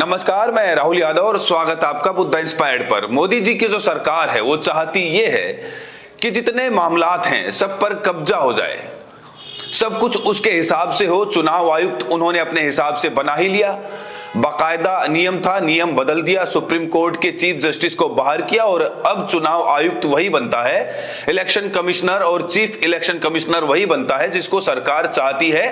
नमस्कार, मैं राहुल यादव और स्वागत आपका बुद्धा इंस्पायर्ड पर। मोदी जी की जो सरकार है वो चाहती ये है कि जितने मामलात हैं सब पर कब्जा हो जाए, सब कुछ उसके हिसाब से हो। चुनाव आयुक्त उन्होंने अपने हिसाब से बना ही लिया, बाकायदा नियम था, नियम बदल दिया, सुप्रीम कोर्ट के चीफ जस्टिस को बाहर किया और अब चुनाव आयुक्त वही बनता है, इलेक्शन कमिश्नर और चीफ इलेक्शन कमिश्नर वही बनता है जिसको सरकार चाहती है।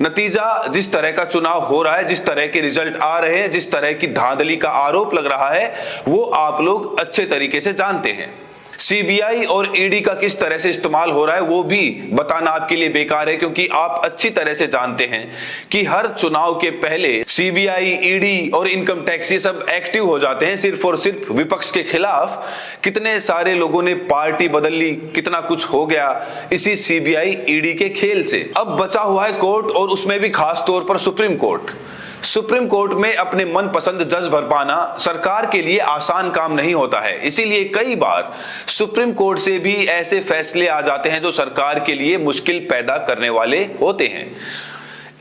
नतीजा जिस तरह का चुनाव हो रहा है, जिस तरह के रिजल्ट आ रहे हैं, जिस तरह की धांधली का आरोप लग रहा है, वो आप लोग अच्छे तरीके से जानते हैं। सीबीआई और ईडी का किस तरह से इस्तेमाल हो रहा है वो भी बताना आपके लिए बेकार है, क्योंकि आप अच्छी तरह से जानते हैं कि हर चुनाव के पहले सीबीआई, ईडी और इनकम टैक्स ये सब एक्टिव हो जाते हैं सिर्फ और सिर्फ विपक्ष के खिलाफ। कितने सारे लोगों ने पार्टी बदल ली, कितना कुछ हो गया इसी सीबीआई ईडी के खेल से। अब बचा हुआ है कोर्ट, और उसमें भी खास तौर पर सुप्रीम कोर्ट। सुप्रीम कोर्ट में अपने मनपसंद जज भर पाना सरकार के लिए आसान काम नहीं होता है, इसीलिए कई बार सुप्रीम कोर्ट से भी ऐसे फैसले आ जाते हैं जो सरकार के लिए मुश्किल पैदा करने वाले होते हैं।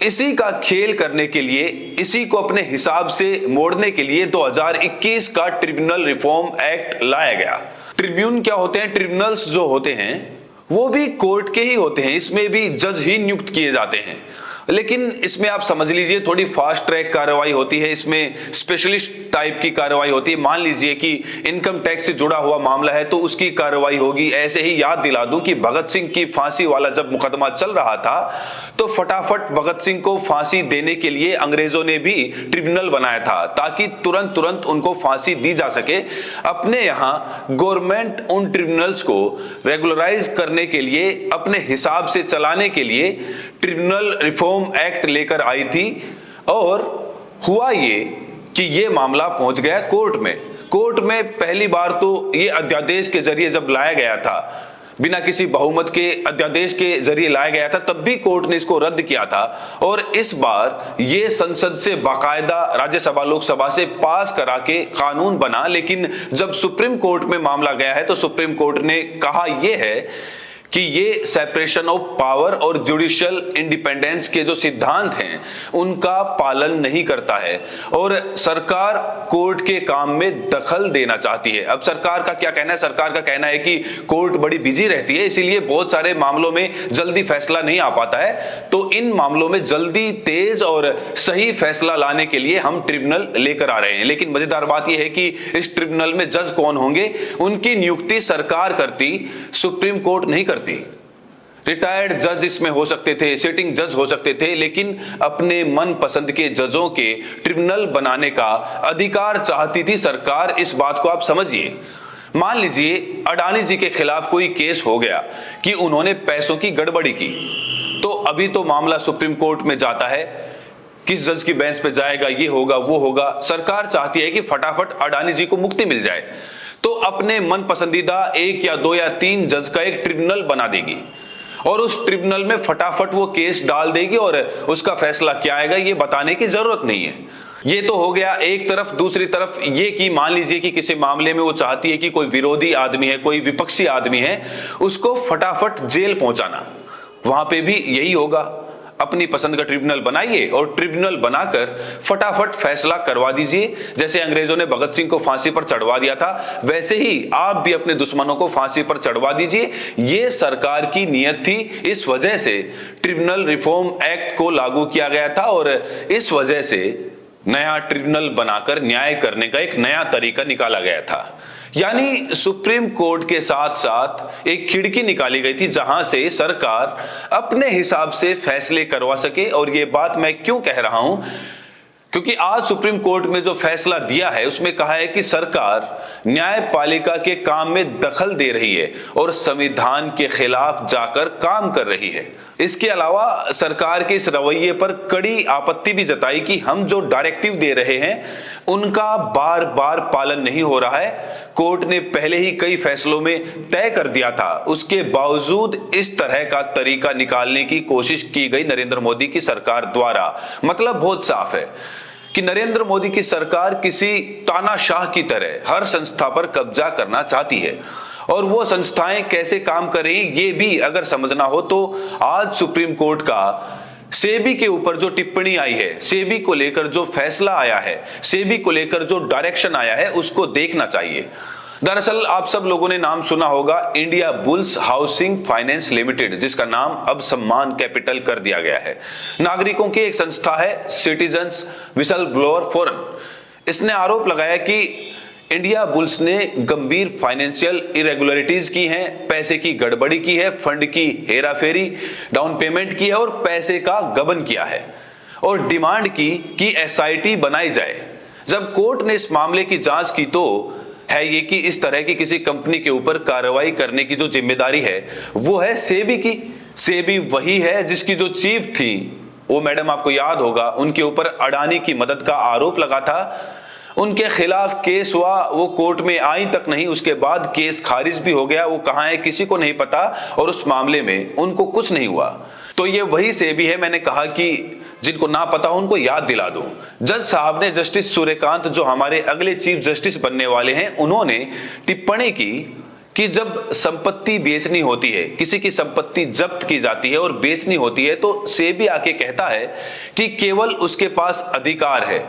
इसी का खेल करने के लिए, इसी को अपने हिसाब से मोड़ने के लिए 2021 का ट्रिब्यूनल रिफॉर्म एक्ट लाया गया। ट्रिब्यून क्या होते हैं? ट्रिब्यूनल्स जो होते हैं वो भी कोर्ट के ही होते हैं, इसमें भी जज ही नियुक्त किए जाते हैं, लेकिन इसमें आप समझ लीजिए थोड़ी फास्ट ट्रैक कार्रवाई होती है, इसमें स्पेशलिस्ट टाइप की कार्रवाई होती है। मान लीजिए कि इनकम टैक्स से जुड़ा हुआ मामला है तो उसकी कार्रवाई होगी। ऐसे ही याद दिला दूं कि भगत सिंह की फांसी वाला जब मुकदमा चल रहा था तो फटाफट भगत सिंह को फांसी देने के लिए अंग्रेजों ने भी ट्रिब्यूनल बनाया था ताकि तुरंत उनको फांसी दी जा सके। अपने यहाँ गवर्नमेंट उन ट्रिब्यूनल्स को रेगुलराइज करने के लिए, अपने हिसाब से चलाने के लिए ट्रिब्यूनल रिफॉर्म एक्ट लेकर आई थी, और हुआ ये कि ये मामला पहुंच गया कोर्ट में। कोर्ट में पहली बार तो ये अध्यादेश के जरिए जब लाया गया था, बिना किसी बहुमत के अध्यादेश के जरिए लाया गया था, तब भी कोर्ट ने इसको रद्द किया था। और इस बार ये संसद से बाकायदा राज्यसभा लोकसभा से पास करा के कानून बना। लेकिन जब सुप्रीम कोर्ट में मामला गया है तो सुप्रीम कोर्ट ने कहा यह है कि ये सेपरेशन ऑफ पावर और जुडिशियल इंडिपेंडेंस के जो सिद्धांत हैं उनका पालन नहीं करता है और सरकार कोर्ट के काम में दखल देना चाहती है। अब सरकार का क्या कहना है? सरकार का कहना है कि कोर्ट बड़ी बिजी रहती है, इसीलिए बहुत सारे मामलों में जल्दी फैसला नहीं आ पाता है, तो इन मामलों में जल्दी, तेज और सही फैसला लाने के लिए हम ट्रिब्यूनल लेकर आ रहे हैं। लेकिन मजेदार बात यह है कि इस ट्रिब्यूनल में जज कौन होंगे, उनकी नियुक्ति सरकार करती, सुप्रीम कोर्ट नहीं करती। रिटायर्ड जज इसमें हो सकते थे, सिटिंग जज हो सकते थे, लेकिन अपने मन पसंद के जजों के ट्रिब्यूनल बनाने का अधिकार चाहती थी सरकार। इस बात को आप समझिए। मान लीजिए अडानी जी के खिलाफ कोई केस हो गया कि उन्होंने पैसों की गड़बड़ी की, तो अभी तो मामला सुप्रीम कोर्ट में जाता है, किस जज की बेंच पे जाएगा, ये होगा वो होगा। सरकार चाहती है कि फटाफट अडानी जी को मुक्ति मिल जाए, तो अपने मन पसंदीदा 1 या 2 या 3 जज का एक ट्रिब्यूनल बना देगी और उस ट्रिब्यूनल में फटाफट वो केस डाल देगी और उसका फैसला क्या आएगा ये बताने की जरूरत नहीं है। ये तो हो गया एक तरफ। दूसरी तरफ ये कि मान लीजिए कि किसी मामले में वो चाहती है कि कोई विरोधी आदमी है, कोई विपक्षी आदमी है, उसको फटाफट जेल पहुंचाना। वहां पे भी यही होगा, अपनी पसंद का ट्रिब्यूनल बनाइए और ट्रिब्यूनल बनाकर फटाफट फैसला करवा दीजिए। जैसे अंग्रेजों ने भगत सिंह को फांसी पर चढ़वा दिया था, वैसे ही आप भी अपने दुश्मनों को फांसी पर चढ़वा दीजिए। ये सरकार की नीयत थी, इस वजह से ट्रिब्यूनल रिफॉर्म एक्ट को लागू किया गया था और इस वजह से नया ट्रिब्यूनल बनाकर न्याय करने का एक नया तरीका निकाला गया था। यानी सुप्रीम कोर्ट के साथ साथ एक खिड़की निकाली गई थी जहां से सरकार अपने हिसाब से फैसले करवा सके। और ये बात मैं क्यों कह रहा हूं, क्योंकि आज सुप्रीम कोर्ट में जो फैसला दिया है उसमें कहा है कि सरकार न्यायपालिका के काम में दखल दे रही है और संविधान के खिलाफ जाकर काम कर रही है। इसके अलावा सरकार के इस रवैये पर कड़ी आपत्ति भी जताई कि हम जो डायरेक्टिव दे रहे हैं उनका बार बार पालन नहीं हो रहा है। कोर्ट ने पहले ही कई फैसलों में तय कर दिया था, उसके बावजूद इस तरह का तरीका निकालने की कोशिश की गई नरेंद्र मोदी की सरकार द्वारा। मतलब बहुत साफ है कि नरेंद्र मोदी की सरकार किसी तानाशाह की तरह हर संस्था पर कब्जा करना चाहती है और वो संस्थाएं कैसे काम कर रही ये भी अगर समझना हो तो आज सुप्रीम कोर्ट का सेबी के ऊपर जो टिप्पणी आई है, सेबी को लेकर जो फैसला आया है, सेबी को लेकर जो डायरेक्शन आया है, उसको देखना चाहिए। दरअसल आप सब लोगों ने नाम सुना होगा India bulls housing finance limited, जिसका नाम अब सम्मान कैपिटल कर दिया गया है। नागरिकों की एक संस्था है, सिटीजन्स विसल ब्लोअर फोरम। इसने आरोप लगाया कि इंडिया बुल्स ने गंभीर फाइनेंशियल इरेगुलरिटीज की हैं, पैसे की गड़बड़ी की है, फंड की हेराफेरी, डाउन पेमेंट की है और पैसे का गबन किया है, और डिमांड की कि एसआईटी बनाई जाए। जब कोर्ट ने इस मामले की जांच की तो है ये कि इस तरह की किसी कंपनी के ऊपर कार्रवाई करने की जो जिम्मेदारी है वो है सेबी की। सेबी वही है जिसकी जो चीफ थी, वो मैडम आपको याद होगा, उनके ऊपर अडानी की मदद का आरोप लगा था, उनके खिलाफ केस हुआ, वो कोर्ट में आई तक नहीं, उसके बाद केस खारिज भी हो गया, वो कहां है किसी को नहीं पता, और उस मामले में उनको कुछ नहीं हुआ। तो ये वही सेबी है, मैंने कहा कि जिनको ना पता हो उनको याद दिला दूं। जज साहब ने, जस्टिस सूर्यकांत जो हमारे अगले चीफ जस्टिस बनने वाले हैं, उन्होंने टिप्पणी की कि जब संपत्ति बेचनी होती है, किसी की संपत्ति जब्त की जाती है और बेचनी होती है, तो सेबी आके कहता है कि केवल उसके पास अधिकार है,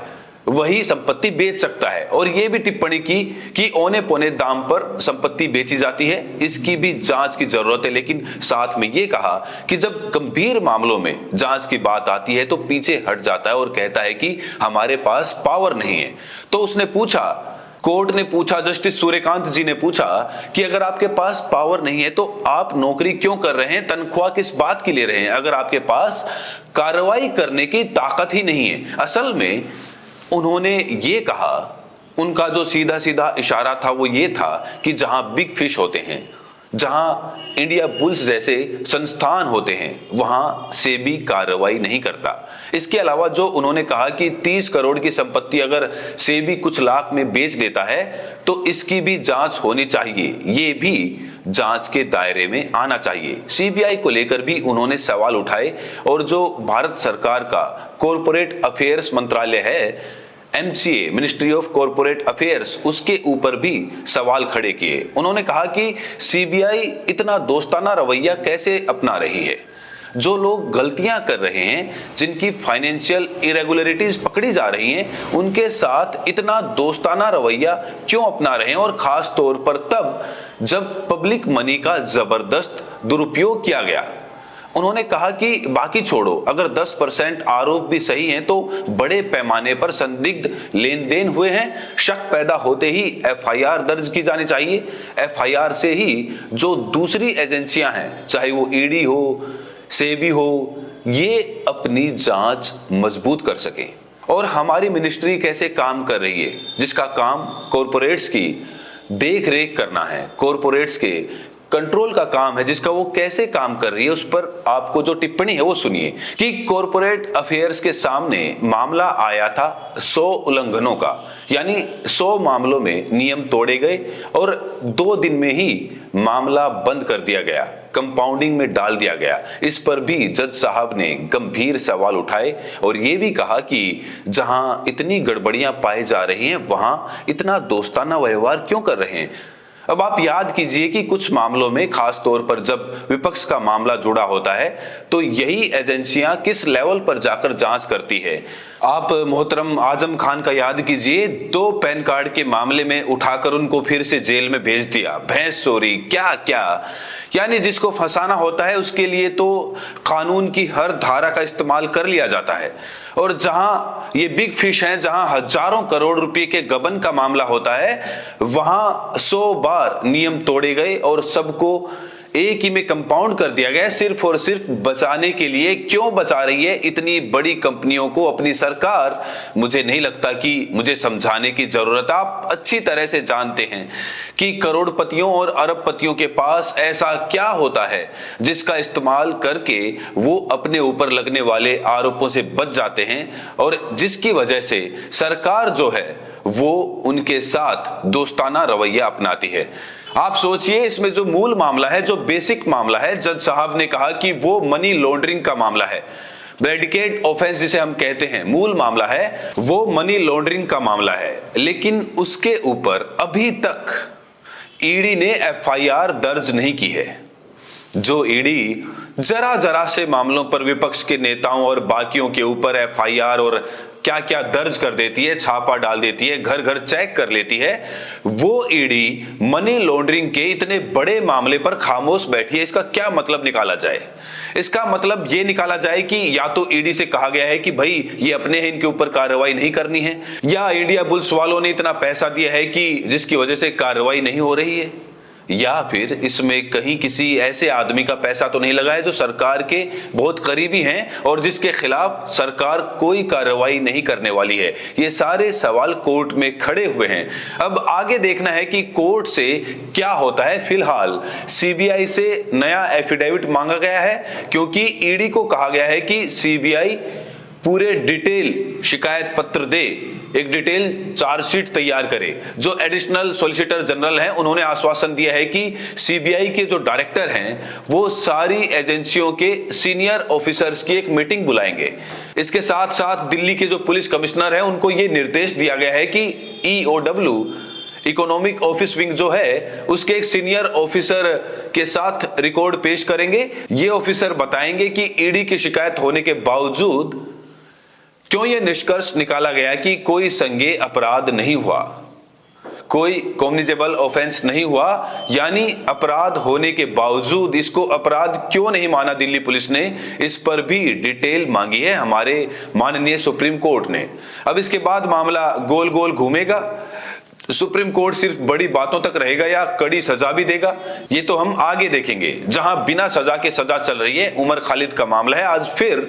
वही संपत्ति बेच सकता है। और यह भी टिप्पणी की कि औने पौने दाम पर संपत्ति बेची जाती है, इसकी भी जांच की जरूरत है। लेकिन साथ में यह कहा कि जब गंभीर मामलों में जांच की बात आती है तो पीछे हट जाता है और कहता है कि हमारे पास पावर नहीं है। तो उसने पूछा, कोर्ट ने पूछा, जस्टिस सूर्यकांत जी ने पूछा कि अगर आपके पास पावर नहीं है तो आप नौकरी क्यों कर रहे हैं, तनख्वाह किस बात की ले रहे हैं, अगर आपके पास कार्रवाई करने की ताकत ही नहीं है। असल में उन्होंने ये कहा, उनका जो सीधा सीधा इशारा था वो ये था कि जहां बिग फिश होते हैं, जहां इंडिया बुल्स जैसे संस्थान होते हैं, वहां सेबी कार्रवाई नहीं करता। इसके अलावा जो उन्होंने कहा कि 30 करोड़ की संपत्ति अगर सेबी कुछ लाख में बेच देता है तो इसकी भी जांच होनी चाहिए, ये भी जांच के दायरे में आना चाहिए। सीबीआई को लेकर भी उन्होंने सवाल उठाए, और जो भारत सरकार का कॉरपोरेट अफेयर्स मंत्रालय है, MCA, ministry of corporate affairs, उसके ऊपर भी सवाल खड़े किए। उन्होंने कहा कि सीबीआई इतना दोस्ताना रवैया कैसे अपना रही है, जो लोग गलतियां कर रहे हैं, जिनकी फाइनेंशियल इरेगुलरिटीज पकड़ी जा रही हैं, उनके साथ इतना दोस्ताना रवैया क्यों अपना रहे हैं, और खास तौर पर तब जब पब्लिक मनी का जबरदस्त दुरुपयोग किया गया। उन्होंने कहा कि बाकी छोड़ो, अगर 10% आरोप भी सही हैं तो बड़े पैमाने पर संदिग्ध लेन देन हुए हैं, शक पैदा होते ही एफआईआर दर्ज की जानी चाहिए। एफआईआर से ही जो दूसरी एजेंसियां हैं, चाहे वो ईडी हो, सेबी हो, ये अपनी जांच मजबूत कर सकें। और हमारी मिनिस्ट्री कैसे काम कर रही है, जिसका काम कॉरपोरेट्स की देख रेख करना है, कॉरपोरेट्स के कंट्रोल का काम है, जिसका वो कैसे काम कर रही है, उस पर आपको जो टिप्पणी है वो सुनिए कि कॉरपोरेट अफेयर्स के सामने मामला आया था 100 उल्लंघनों का, यानी 100 मामलों में नियम तोड़े गए और 2 दिन में ही मामला बंद कर दिया गया, कंपाउंडिंग में डाल दिया गया। इस पर भी जज साहब ने गंभीर सवाल उठाए और ये भी कहा कि जहां इतनी गड़बड़ियां पाई जा रही हैं, वहां इतना दोस्ताना व्यवहार क्यों कर रहे हैं। अब आप याद कीजिए कि कुछ मामलों में, खास तौर पर जब विपक्ष का मामला जुड़ा होता है, तो यही एजेंसियां किस लेवल पर जाकर जांच करती है। आप मोहतरम आजम खान का याद कीजिए, 2 पैन कार्ड के मामले में उठाकर उनको फिर से जेल में भेज दिया, भैंस चोरी, क्या क्या, यानी जिसको फंसाना होता है उसके लिए तो कानून की हर धारा का इस्तेमाल कर लिया जाता है। और जहां ये बिग फिश हैं, जहां हजारों करोड़ रुपए के गबन का मामला होता है, वहां 100 बार नियम तोड़े गए और सबको एक ही में कंपाउंड कर दिया गया, सिर्फ और सिर्फ बचाने के लिए। क्यों बचा रही है इतनी बड़ी कंपनियों को अपनी सरकार? मुझे नहीं लगता कि मुझे समझाने की जरूरत, आप अच्छी तरह से जानते हैं कि करोड़पतियों और अरबपतियों के पास ऐसा क्या होता है जिसका इस्तेमाल करके वो अपने ऊपर लगने वाले आरोपों से बच जाते हैं, और जिसकी वजह से सरकार जो है वो उनके साथ दोस्ताना रवैया अपनाती है। आप सोचिए, इसमें जो मूल मामला है, जो बेसिक मामला है, जज साहब ने कहा कि वो मनी लॉन्ड्रिंग का मामला है, प्रेडिकेट ऑफेंस जिसे हम कहते हैं, मूल मामला है वो मनी लॉन्ड्रिंग का मामला है। लेकिन उसके ऊपर अभी तक ईडी ने एफआईआर दर्ज नहीं की है। जो ईडी जरा जरा से मामलों पर विपक्ष के नेताओं और बाकियों के ऊपर एफआईआर और क्या क्या दर्ज कर देती है, छापा डाल देती है, घर घर चेक कर लेती है। वो ईडी मनी लॉन्ड्रिंग के इतने बड़े मामले पर खामोश बैठी है। इसका क्या मतलब निकाला जाए? इसका मतलब ये निकाला जाए कि या तो ईडी से कहा गया है कि भाई ये अपने हैं, इनके ऊपर कार्रवाई नहीं करनी है, या इंडिया बुल्स वालों ने इतना पैसा दिया है कि जिसकी वजह से कार्रवाई नहीं हो रही है, या फिर इसमें कहीं किसी ऐसे आदमी का पैसा तो नहीं लगा है जो सरकार के बहुत करीबी हैं और जिसके खिलाफ सरकार कोई कार्रवाई नहीं करने वाली है। ये सारे सवाल कोर्ट में खड़े हुए हैं। अब आगे देखना है कि कोर्ट से क्या होता है। फिलहाल सीबीआई से नया एफिडेविट मांगा गया है, क्योंकि ईडी को कहा गया है कि सीबीआई पूरे डिटेल शिकायत पत्र दे, एक डिटेल चार्जशीट तैयार करे। जो एडिशनल सॉलिसिटर जनरल हैं, उन्होंने आश्वासन दिया है कि सीबीआई के जो डायरेक्टर हैं वो सारी एजेंसियों के सीनियर ऑफिसर्स की एक मीटिंग बुलाएंगे। इसके साथ साथ दिल्ली के जो पुलिस कमिश्नर हैं उनको ये निर्देश दिया गया है कि ईओडब्ल्यू इकोनॉमिक ऑफिस विंग जो है उसके एक सीनियर ऑफिसर के साथ रिकॉर्ड पेश करेंगे। ये ऑफिसर बताएंगे कि ईडी की शिकायत होने के बावजूद क्यों यह निष्कर्ष निकाला गया कि कोई संज्ञेय अपराध नहीं हुआ, कोई कॉग्निजेबल ऑफेंस नहीं हुआ, यानी अपराध होने के बावजूद इसको अपराध क्यों नहीं माना दिल्ली पुलिस ने। इस पर भी डिटेल मांगी है हमारे माननीय सुप्रीम कोर्ट ने। अब इसके बाद मामला गोल गोल घूमेगा। सुप्रीम कोर्ट सिर्फ बड़ी बातों तक रहेगा या कड़ी सजा भी देगा, ये तो हम आगे देखेंगे। जहां बिना सजा के सजा चल रही है, उमर खालिद का मामला है। आज फिर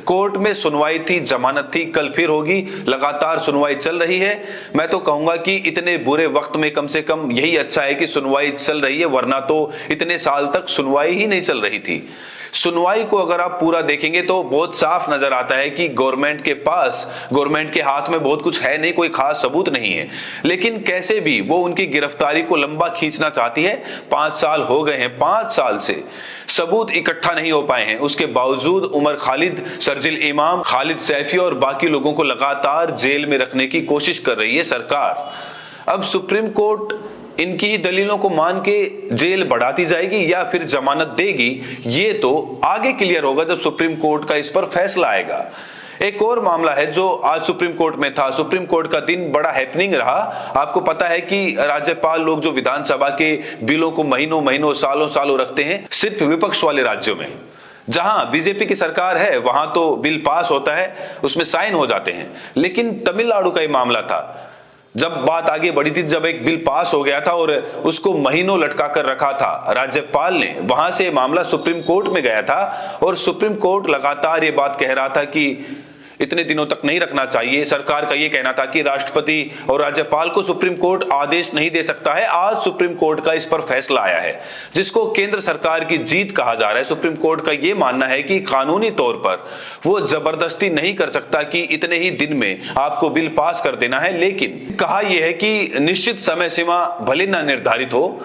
कोर्ट में सुनवाई थी, जमानत थी, कल फिर होगी। लगातार सुनवाई चल रही है। मैं तो कहूंगा कि इतने बुरे वक्त में कम से कम यही अच्छा है कि सुनवाई चल रही है, वरना तो इतने साल तक सुनवाई ही नहीं चल रही थी। सुनवाई को अगर आप पूरा देखेंगे तो बहुत साफ नजर आता है कि गवर्नमेंट के हाथ में बहुत कुछ है नहीं, कोई खास सबूत नहीं है। लेकिन कैसे भी वो उनकी गिरफ्तारी को लंबा खींचना चाहती है। 5 साल हो गए हैं, 5 साल से सबूत इकट्ठा नहीं हो पाए हैं। उसके बावजूद उमर खालिद, शर्जिल इमाम, खालिद सैफी और बाकी लोगों को लगातार जेल में रखने की कोशिश कर रही है सरकार। अब सुप्रीम कोर्ट इनकी दलीलों को मान के जेल बढ़ाती जाएगी या फिर जमानत देगी, ये तो आगे क्लियर होगा जब सुप्रीम कोर्ट का इस पर फैसला आएगा। एक और मामला है जो आज सुप्रीम कोर्ट में था। सुप्रीम कोर्ट का दिन बड़ा हैपनिंग रहा। आपको पता है कि राज्यपाल लोग जो विधानसभा के बिलों को महीनों सालों सालों रखते हैं, सिर्फ विपक्ष वाले राज्यों में। जहां बीजेपी की सरकार है वहां तो बिल पास होता है, उसमें साइन हो जाते हैं। लेकिन तमिलनाडु का ये मामला था, जब बात आगे बढ़ी थी, जब एक बिल पास हो गया था और उसको महीनों लटका कर रखा था राज्यपाल ने, वहां से मामला सुप्रीम कोर्ट में गया था और सुप्रीम कोर्ट लगातार ये बात कह रहा था कि इतने दिनों तक नहीं रखना चाहिए। सरकार का ये कहना था कि राष्ट्रपति और राज्यपाल को सुप्रीम कोर्ट आदेश नहीं दे सकता है। आज सुप्रीम कोर्ट का इस पर फैसला आया है, जिसको केंद्र सरकार की जीत कहा जा रहा है। सुप्रीम कोर्ट का ये मानना है कि कानूनी तौर पर वो जबरदस्ती नहीं कर सकता कि इतने ही दिन में आपको बिल पास कर देना है। लेकिन कहा यह है कि निश्चित समय सीमा भले न निर्धारित हो,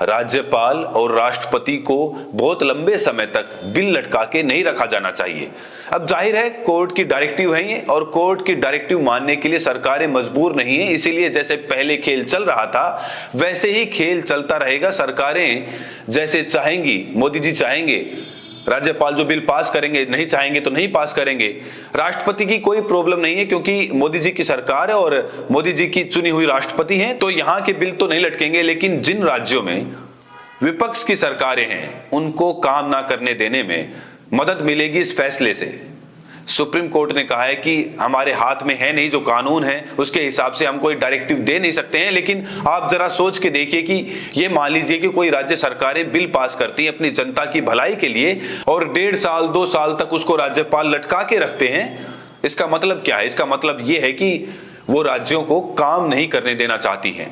राज्यपाल और राष्ट्रपति को बहुत लंबे समय तक बिल लटका के नहीं रखा जाना चाहिए। अब जाहिर है कोर्ट की डायरेक्टिव है ये, और कोर्ट की डायरेक्टिव मानने के लिए सरकारें मजबूर नहीं है। इसीलिए जैसे पहले खेल चल रहा था वैसे ही खेल चलता रहेगा। सरकारें जैसे चाहेंगी, मोदी जी चाहेंगे राज्यपाल जो बिल पास करेंगे, नहीं चाहेंगे तो नहीं पास करेंगे। राष्ट्रपति की कोई प्रॉब्लम नहीं है, क्योंकि मोदी जी की सरकार है और मोदी जी की चुनी हुई राष्ट्रपति हैं, तो यहां के बिल तो नहीं लटकेंगे। लेकिन जिन राज्यों में विपक्ष की सरकारें हैं उनको काम ना करने देने में मदद मिलेगी इस फैसले से। सुप्रीम कोर्ट ने कहा है कि हमारे हाथ में है नहीं, जो कानून है उसके हिसाब से हम कोई डायरेक्टिव दे नहीं सकते हैं। लेकिन आप जरा सोच के देखिए कि ये मान लीजिए कि कोई राज्य सरकारें बिल पास करती हैं अपनी जनता की भलाई के लिए और 1.5 साल 2 साल तक उसको राज्यपाल लटका के रखते हैं। इसका मतलब क्या है? इसका मतलब ये है कि वो राज्यों को काम नहीं करने देना चाहती हैं।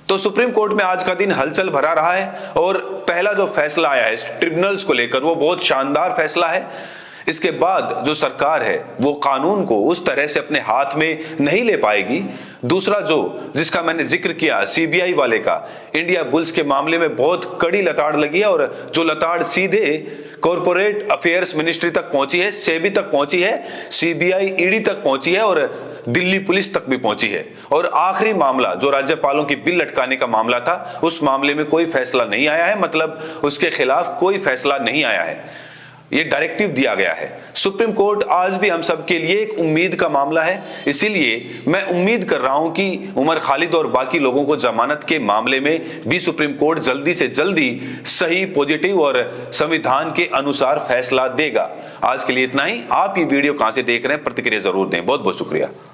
तो सुप्रीम कोर्ट में आज का दिन हलचल भरा रहा है और पहला जो फैसला आया है ट्रिब्यूनल्स को लेकर वो बहुत शानदार फैसला है। इसके बाद जो सरकार है वो कानून को उस तरह से अपने हाथ में नहीं ले पाएगी। दूसरा जिसका मैंने जिक्र किया सीबीआई वाले का, इंडिया बुल्स के मामले में बहुत कड़ी लताड़ लगी है और जो लताड़ सीधे कॉर्पोरेट अफेयर्स मिनिस्ट्री तक पहुंची है, सेबी तक पहुंची है, सीबीआई ईडी तक पहुंची है और दिल्ली पुलिस तक भी पहुंची है। और आखिरी मामला जो राज्यपालों की बिल लटकाने का मामला था, उस मामले में कोई फैसला नहीं आया है, मतलब उसके खिलाफ कोई फैसला नहीं आया है। ये डायरेक्टिव दिया गया है। सुप्रीम कोर्ट आज भी हम सब के लिए एक उम्मीद का मामला है, इसीलिए मैं उम्मीद कर रहा हूं कि उमर खालिद और बाकी लोगों को जमानत के मामले में भी सुप्रीम कोर्ट जल्दी से जल्दी सही, पॉजिटिव और संविधान के अनुसार फैसला देगा। आज के लिए इतना ही। आप ये वीडियो कहां से देख रहे हैं, प्रतिक्रिया जरूर दें। बहुत बहुत शुक्रिया।